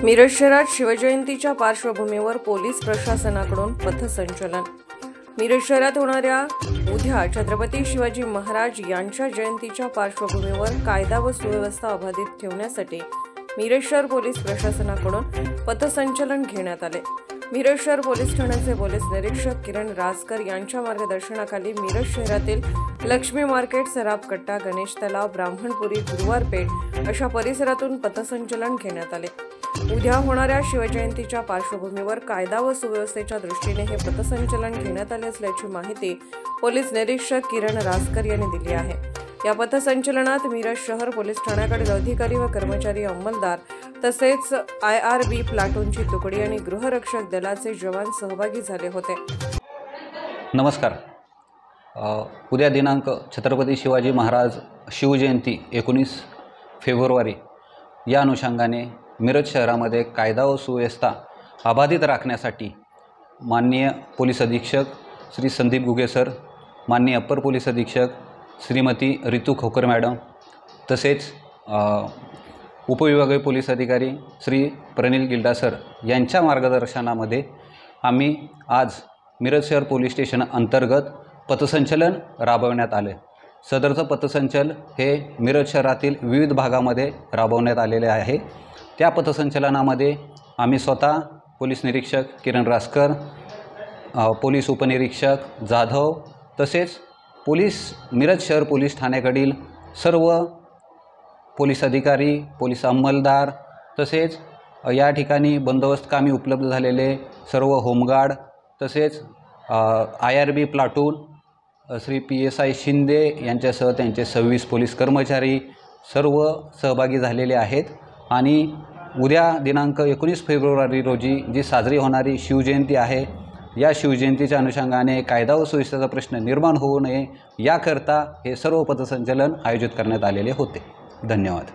मिरज शहरात शिवजयंतीच्या पार्श्वभूमीवर पोलीस प्रशासनाकडून पथसंचलन। मिरज शहरात होणाऱ्या उद्या छत्रपती शिवाजी महाराज यांच्या जयंतीच्या पार्श्वभूमीवर कायदा व सुव्यवस्था अबाधित ठेवण्यासाठी मिरज शहर पोलीस प्रशासनाकडून पथसंचलन घेण्यात आले। मिरज शहर पोलीस ठाण्याचे पोलीस निरीक्षक किरण रासकर यांच्या मार्गदर्शनाखाली मिरज शहरातील लक्ष्मी मार्केट, सराफ कट्टा, गणेश तलाव, ब्राह्मणपुरी, गुरुवारपेठ अशा परिसरातून पथसंचलन घेण्यात आले। उद्या होणाऱ्या शिवजयंतीच्या पार्श्वभूमीवर कायदा व सुव्यवस्थेच्या दृष्टीने हे पथसंचलन घेण्यात आले असल्याची माहिती पोलीस निरीक्षक किरण रासकर यांनी दिली आहे। या पथसंचलनात मिरज शहर पोलीस ठाण्याकडील अधिकारी व कर्मचारी, अंमलदार तसेच IRB प्लाटूनची तुकडी आणि गृहरक्षक दलाचे जवान सहभागी झाले होते। नमस्कार। उद्या दिनांक छत्रपती शिवाजी महाराज शिवजयंती 19 फेब्रुवारी या अनुषंगाने मिरज शहरामध्ये कायदा व सुव्यवस्था अबाधित राखण्यासाठी माननीय पोलीस अधीक्षक श्री संदीप गुगे सर, माननीय अप्पर पोलीस अधीक्षक श्रीमती रितू खोकर मॅडम तसेच उपविभागीय पोलीस अधिकारी श्री प्रनिल गिल्डा सर यांच्या मार्गदर्शनामध्ये आम्ही आज मिरज शहर पोलीस स्टेशन अंतर्गत पथसंचलन राबवण्यात आले। सदरचं पथसंचलन हे मिरज शहरातील विविध भागामध्ये राबवण्यात आलेले आहे। त्या पथसंचलनामध्ये आम्ही स्वतः पोलीस निरीक्षक किरण रासकर, पोलीस उपनिरीक्षक जाधव तसेच मिरज शहर पोलीस ठाण्याकडील सर्व पोलीस अधिकारी, पोलीस अंमलदार तसेच या ठिकाणी बंदोबस्त कामी उपलब्ध झालेले सर्व होमगार्ड तसेच IRB platoon Shri PSI Shinde यांच्यासह त्यांचे 26 पोलीस कर्मचारी सर्व सहभागी झालेले आहेत। आणि उद्या दिनांक 19 फेब्रुवारी रोजी जी साजरी होणारी शिवजयंती आहे, या शिवजयंतीच्या अनुषंगाने कायदा व सुव्यवस्थेचा प्रश्न निर्माण होऊ नये याकरता हे सर्व पथसंचलन आयोजित करण्यात आलेले होते। धन्यवाद।